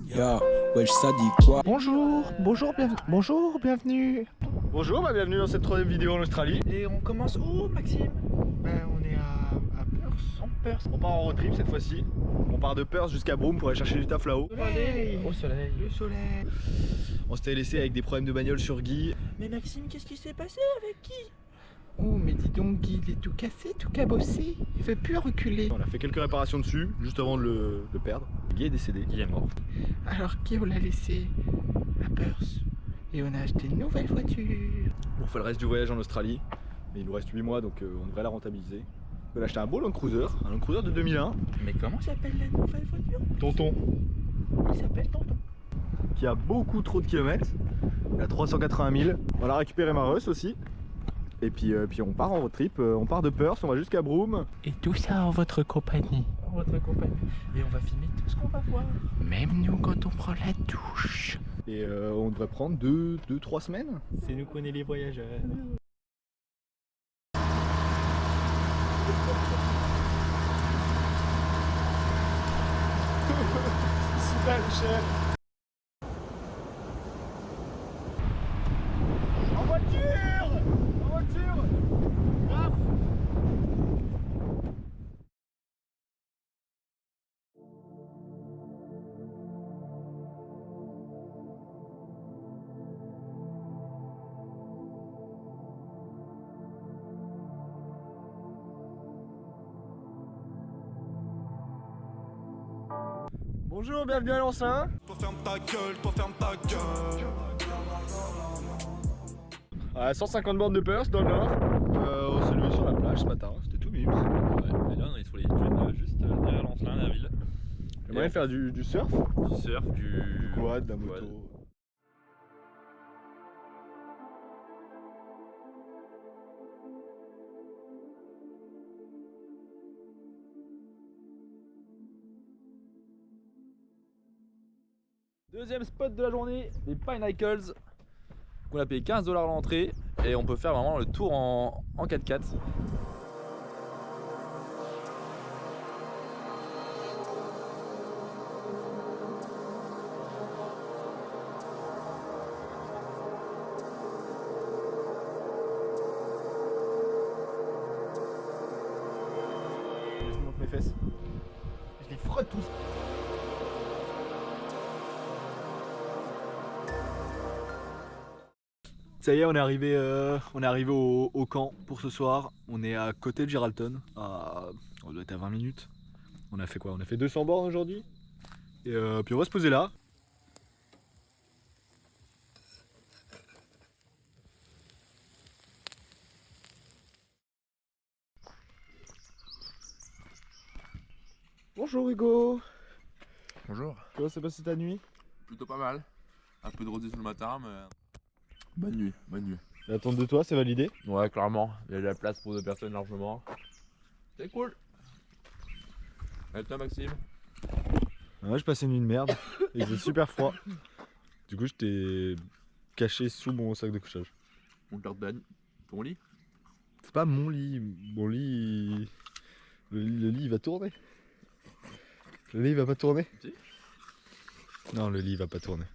Yo, wesh, ça dit quoi? Bonjour, bienvenue. Bonjour, bienvenue dans cette troisième vidéo en Australie. Et on commence où, Maxime? On est à Perth. On part en road trip cette fois-ci. On part de Perth jusqu'à Broome pour aller chercher du taf là-haut. Au soleil. Le soleil. On s'était laissé avec des problèmes de bagnole sur Guy. Mais Maxime, qu'est-ce qui s'est passé avec Guy? Oh, mais dis donc, Guy, il est tout cassé, tout cabossé. Il veut plus reculer. On a fait quelques réparations dessus, juste avant de le perdre. Guy est décédé. Guy est mort. Alors, Guy, on l'a laissé à Perth. Et on a acheté une nouvelle voiture. On fait le reste du voyage en Australie. Mais il nous reste 8 mois, donc on devrait la rentabiliser. On a acheté un beau Land Cruiser, un Land Cruiser de 2001. Mais comment s'appelle la nouvelle voiture? Tonton. Il s'appelle Tonton. Qui a beaucoup trop de kilomètres. Il a 380 000. On a récupéré Mareus aussi. Et puis on part en road trip, on part de Perth, on va jusqu'à Broome. Et tout ça en votre compagnie. En votre compagnie. Et on va filmer tout ce qu'on va voir. Même nous quand on prend la douche. Et on devrait prendre 2-3 semaines. C'est nous qu'on est les voyageurs. C'est super cher. En voiture! En voiture! Grave! Bonjour, bienvenue à Lançin. Toi ferme ta gueule. À 150 bornes de Perth dans le nord. On s'est levé sur la plage ce matin, c'était tout mime. Ouais, et là on est sur les dunes juste derrière Lancelin, la ville. On va aller faire du surf, Du surf, du quad, de la quad. moto. Deuxième spot de la journée, les Pinnacles. On a payé 15$ l'entrée et on peut faire vraiment le tour en 4x4. Je monte mes fesses. Je les frotte tous. Ça y est, on est arrivé au camp pour ce soir. On est à côté de Geraldton. On doit être à 20 minutes. On a fait quoi? On a fait 200 bornes aujourd'hui. Et puis on va se poser là. Bonjour Hugo. Bonjour. Comment s'est passée ta nuit? Plutôt pas mal. Un peu de rosé le matin, mais. Bonne nuit, bonne nuit. La tente de toi, c'est validé? Ouais, clairement. Il y a de la place pour 2 personnes largement. C'est cool. Et toi, Maxime? Ouais, je passais une nuit de merde. Et il faisait super froid. Du coup, j'étais caché sous mon sac de couchage. Mon garde-bagne. Ton lit? C'est pas mon lit. Mon lit. Le lit il va tourner. Le lit il va pas tourner? Si. Non, le lit il va pas tourner.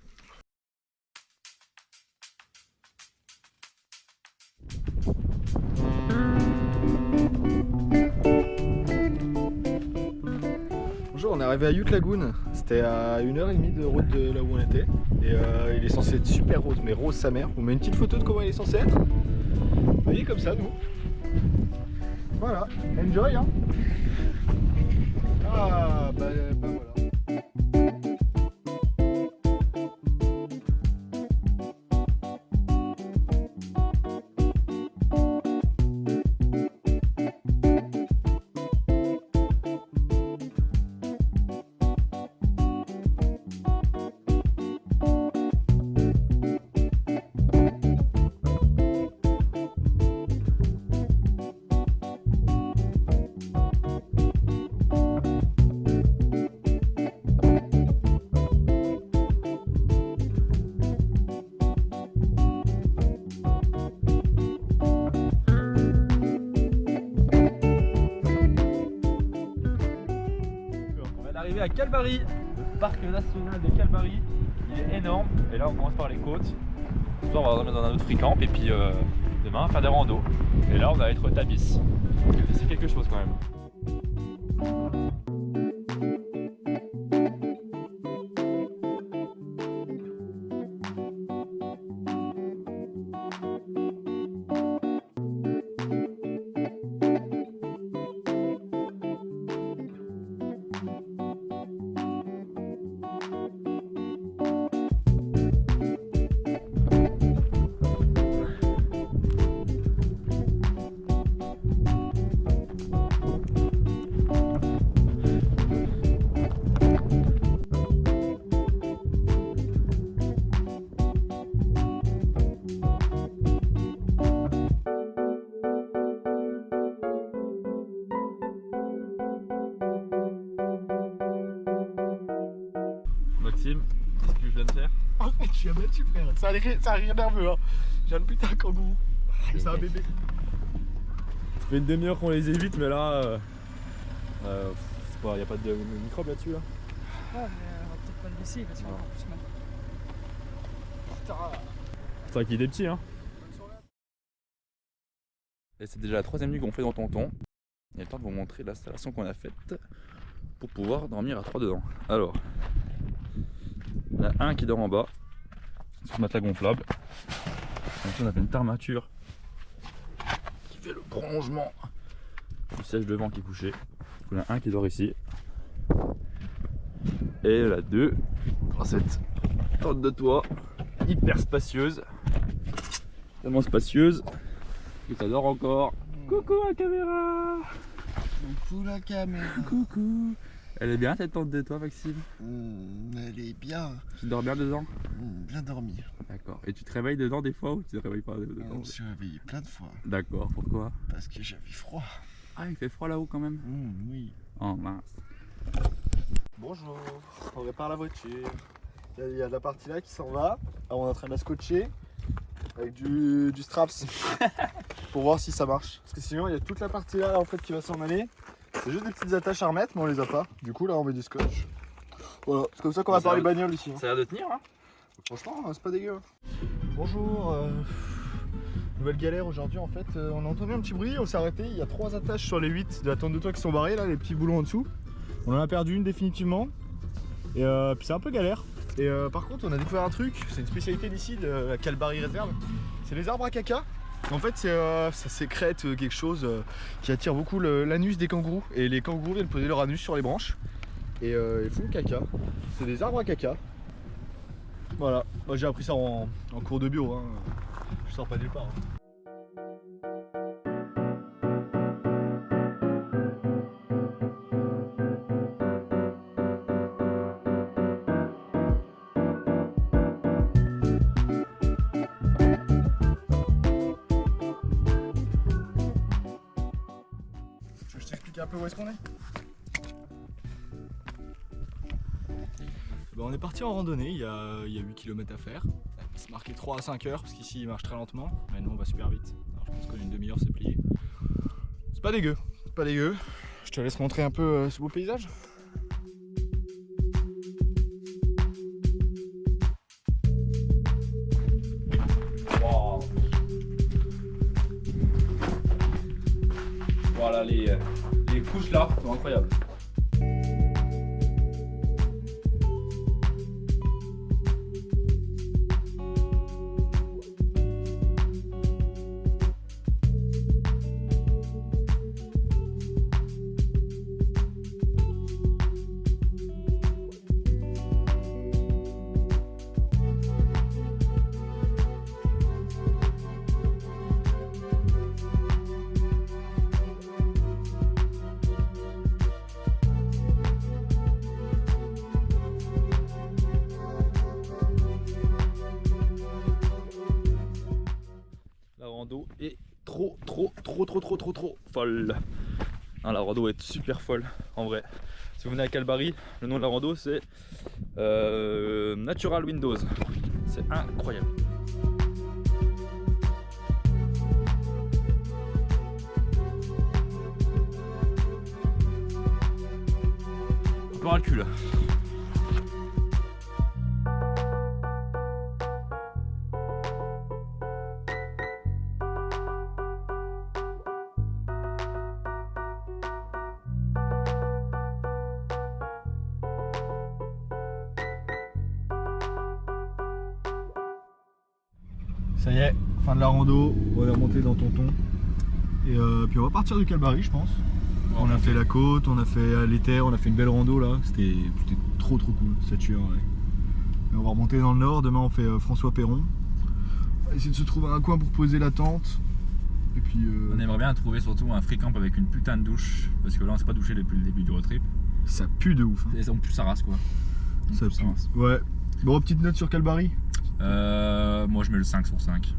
Bonjour, on est arrivé à Ute Lagoon. C'était à 1h30 de route de là où on était. Et il est censé être super rose, mais rose sa mère. On met une petite photo de comment il est censé être. Vous voyez, comme ça, nous. Voilà, enjoy hein. Ah, bah voilà. Arrivé à Calbary, le parc national de Calbary. Il est énorme. Et là, on commence par les côtes. Ce soir, on va remettre dans un autre free camp. Et puis demain, faire des randos. Et là, on va être au Tabis. C'est quelque chose quand même. Maxime, qu'est-ce que je viens de faire? Arrête, je suis abattu, frère. Ça a rien nerveux, hein. J'ai un putain de kangourou. C'est un bébé. Ça fait une demi-heure qu'on les évite, mais là. C'est pas, y a pas de microbes là-dessus là? Ouais, mais on va peut-être pas le laisser parce qu'on va plus mal. C'est vrai qu'il est des petits, hein. Et c'est déjà la 3e nuit qu'on fait dans Tonton. Il y a le temps de vous montrer l'installation qu'on a faite pour pouvoir dormir à 3 dedans. Alors, il y en a un qui dort en bas, sur ce matelas gonflable. Ensuite, on a fait une armature qui fait le prolongement du siège devant qui est couché. Il y en a un qui dort ici. Et la 2 dans cette tente de toit hyper spacieuse, tellement spacieuse que ça dort encore. Coucou la caméra. Coucou la caméra. Coucou. Elle est bien cette tente de toit, Maxime? Elle est bien. Tu dors bien dedans? Bien dormi. D'accord. Et tu te réveilles dedans des fois ou tu te réveilles pas dedans? Je me suis réveillé plein de fois. D'accord, pourquoi? Parce que j'avais froid. Ah, il fait froid là-haut quand même? Oui. Oh mince. Bonjour, on répare la voiture. Il y a la partie là qui s'en va. Alors on est en train de la scotcher avec du straps pour voir si ça marche. Parce que sinon il y a toute la partie là en fait qui va s'en aller. C'est juste des petites attaches à remettre mais on les a pas. Du coup là on met du scotch. Voilà, c'est comme ça qu'on va faire les bagnoles ici. Ça a l'air de tenir, hein? Franchement c'est pas dégueu. Bonjour. Nouvelle galère aujourd'hui en fait. On a entendu un petit bruit, on s'est arrêté. Il y a 3 attaches sur les 8 de la tente de toit qui sont barrées là, les petits boulons en dessous. On en a perdu une définitivement. Et puis c'est un peu galère. Et par contre on a découvert un truc, c'est une spécialité d'ici de la Calbary Réserve. C'est les arbres à caca. En fait ça sécrète quelque chose qui attire beaucoup l'anus des kangourous. Et les kangourous viennent poser leur anus sur les branches. Et ils font le caca. C'est des arbres à caca. Voilà, moi j'ai appris ça en cours de bio, hein. Je sors pas nulle part. Hein. Je t'explique un peu où est-ce qu'on est. On est parti en randonnée, il y a 8 km à faire. C'est marqué 3 à 5 heures parce qu'ici il marche très lentement, mais nous on va super vite. Alors, je pense qu'en une demi-heure c'est plié. C'est pas dégueu, c'est pas dégueu. Je te laisse montrer un peu ce beau paysage. Wow. Voilà, les couches là sont incroyables. Est trop folle. Non, la rando est super folle en vrai. Si vous venez à Calbary, le nom de la rando c'est Natural Windows. C'est incroyable. peu ras le cul là. Ça y est, fin de la rando, on va remonter dans Tonton. Et puis on va partir du Calbari, je pense. On a fait la côte, on a fait les terres, on a fait une belle rando là. C'était trop cool, ça tue en vrai. Et on va remonter dans le nord, demain on fait François Perron. On va essayer de se trouver un coin pour poser la tente. Et puis on aimerait bien trouver surtout un free camp avec une putain de douche. Parce que là on s'est pas douché depuis le début du road trip. ça pue de ouf. Hein. Et en plus ça rase quoi. Ça pue. Ouais. Bon, petite note sur Calbari. Moi je mets le 5 sur 5.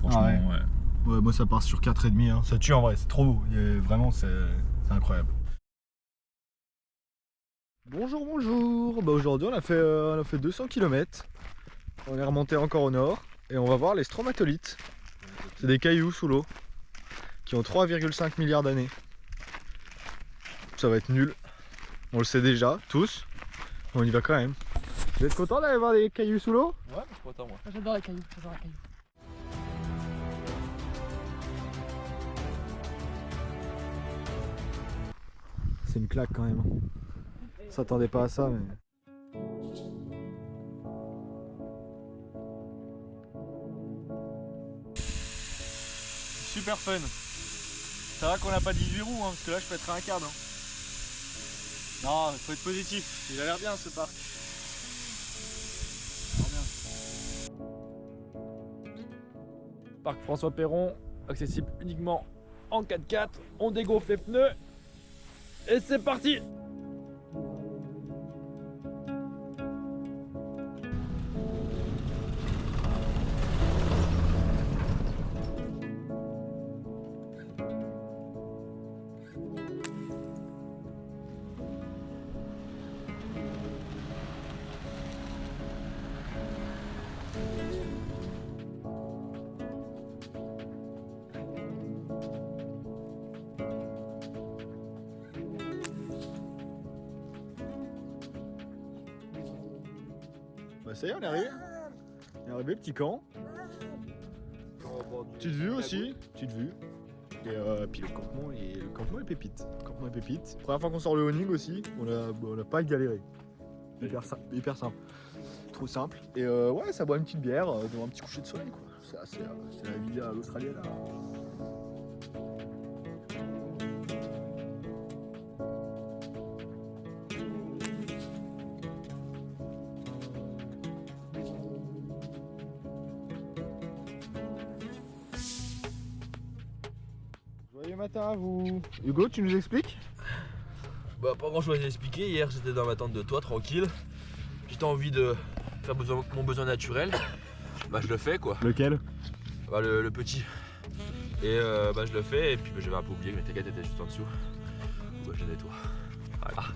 Franchement, Ah ouais. ouais. Ouais, moi ça part sur 4,5. Hein. Ça tue en vrai, c'est trop beau. Vraiment, c'est incroyable. Bonjour, bonjour. Bah, aujourd'hui, on a fait 200 km. On est remonté encore au nord et on va voir les stromatolites. C'est des cailloux sous l'eau qui ont 3,5 milliards d'années. Ça va être nul. On le sait déjà, tous. On y va quand même. Vous êtes content d'aller voir des cailloux sous l'eau? Ouais, moi je suis content moi. J'adore les cailloux, j'adore les cailloux. C'est une claque quand même. On s'attendait pas à ça, mais. Super fun. Ça va qu'on n'a pas 18 roues, hein, parce que là je pèterai un câble. Hein. Non, faut être positif. Il a l'air bien ce parc. Parc François Perron, accessible uniquement en 4x4. On dégonfle les pneus et c'est parti. Bah ça y est, on est arrivé. On est arrivé, petit camp. Petite vue aussi, petite vue. Et puis le campement est pépite. Le campement est pépite. Première fois qu'on sort le Honing aussi, on a pas galéré. Hyper simple. Trop simple. Et ouais, ça boit une petite bière devant un petit coucher de soleil quoi. C'est la vie à l'australienne. Joyeux matin à vous. Hugo, tu nous expliques? Bah pas grand chose à expliquer, hier j'étais dans ma tente de toit tranquille. J'étais envie de faire mon besoin naturel. Bah je le fais quoi. Lequel? Bah le petit. Et bah je le fais et puis bah, j'avais un peu oublié que mes taquettes étaient juste en dessous. Bah je les nettoie. Voilà.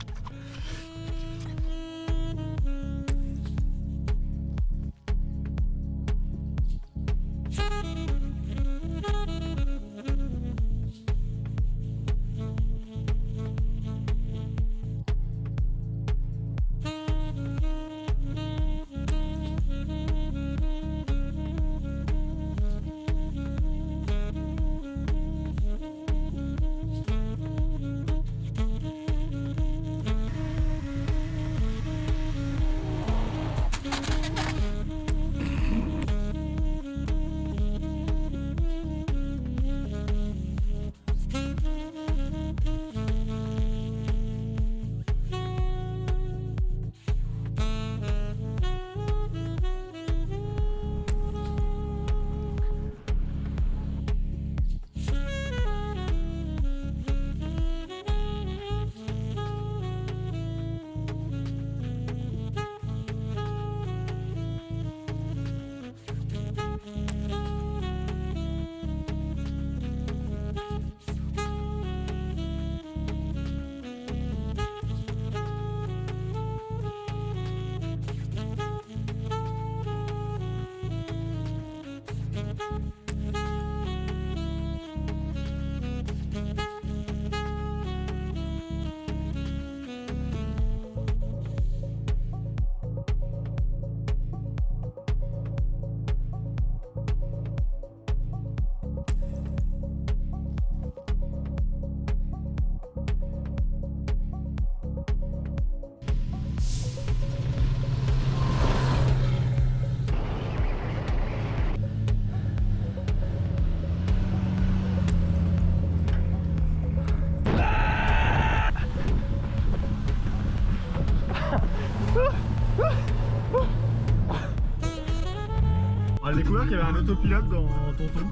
On a découvert qu'il y avait un autopilote dans Tonton.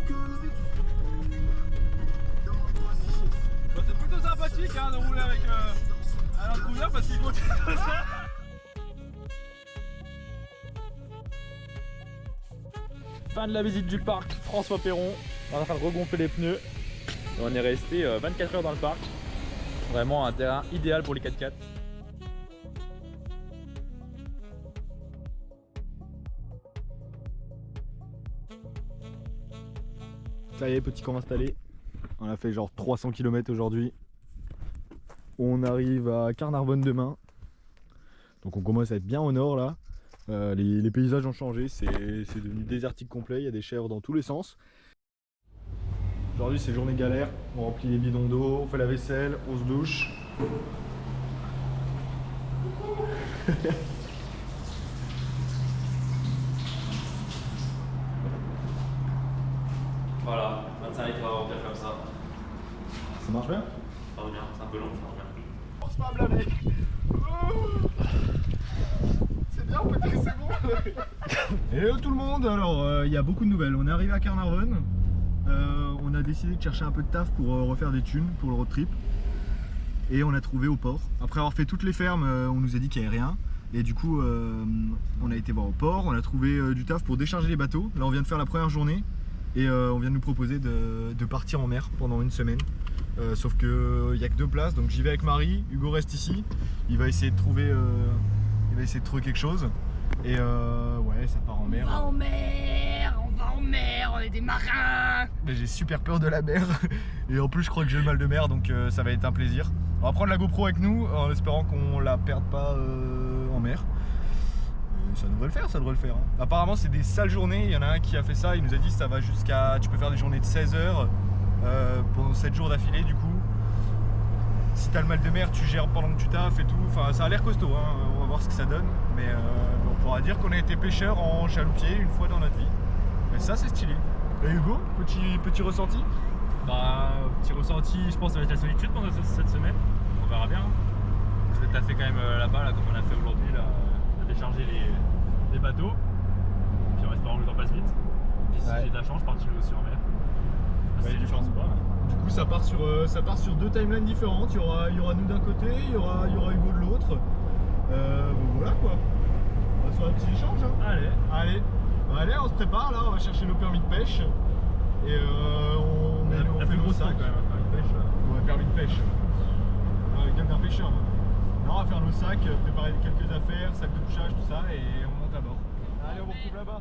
Bah, c'est plutôt sympathique hein, de rouler avec un intruder parce qu'il continue comme ça. Fin de la visite du parc François Perron. On est en train de regonfler les pneus. Et on est resté 24 heures dans le parc. Vraiment un terrain idéal pour les 4x4. Ça y est, petit camp installé. On a fait genre 300 km aujourd'hui. On arrive à Carnarvon demain. Donc on commence à être bien au nord là. Les paysages ont changé, c'est devenu désertique complet, il y a des chèvres dans tous les sens. Aujourd'hui c'est journée galère, on remplit les bidons d'eau, on fait la vaisselle, on se douche. Voilà, 25 litres à remplir comme ça. Ça marche bien? Ça revient, c'est un peu long, ça revient. Force pas à me laver. C'est bien, on peut dire que c'est bon. Hello tout le monde, alors il y a beaucoup de nouvelles. On est arrivé à Carnarvon. On a décidé de chercher un peu de taf pour refaire des thunes pour le road trip. Et on a trouvé au port. Après avoir fait toutes les fermes, on nous a dit qu'il n'y avait rien. Et du coup, on a été voir au port, on a trouvé du taf pour décharger les bateaux. Là on vient de faire la première journée. Et on vient de nous proposer de partir en mer pendant une semaine. Sauf qu'il n'y a que 2 places, donc j'y vais avec Marie, Hugo reste ici. Il va essayer de trouver, quelque chose. Et ouais, ça part en mer. On va en mer, on est des marins. Mais j'ai super peur de la mer. Et en plus je crois que j'ai le mal de mer, donc ça va être un plaisir. On va prendre la GoPro avec nous en espérant qu'on la perde pas en mer. Ça devrait le faire, hein. Apparemment c'est des sales journées, il y en a un qui a fait ça, il nous a dit ça va jusqu'à... Tu peux faire des journées de 16 heures pendant 7 jours d'affilée du coup. Si t'as le mal de mer, tu gères pendant que tu taffes et tout, enfin ça a l'air costaud, hein. On va voir ce que ça donne. Mais on pourra dire qu'on a été pêcheur en chaloupier une fois dans notre vie. Mais ça c'est stylé. Et Hugo, petit ressenti? Bah, petit ressenti, je pense que ça va être la solitude pendant cette semaine. On verra bien. Je vais taffer quand même là-bas, là, comme on a fait aujourd'hui, là, à décharger les bateaux. Puis en espérant que le temps passe vite. Puis si j'ai de la chance, je partirai aussi en mer. Si j'ai du chance pas. Du coup ça part sur 2 timelines différentes. Il y aura nous d'un côté, il y aura Hugo de l'autre. Bon voilà quoi. On va se faire un petit échange. Hein. Allez, on se prépare là, on va chercher nos permis de pêche. Et on fait nos sacs. Quand même, permis de pêche. Ouais, permis de pêche. Quelqu'un d'un pêcheur. Non, on va faire nos sacs, préparer quelques affaires, sacs de couchage, tout ça, et on monte à bord. Allez, on vous retrouve là-bas.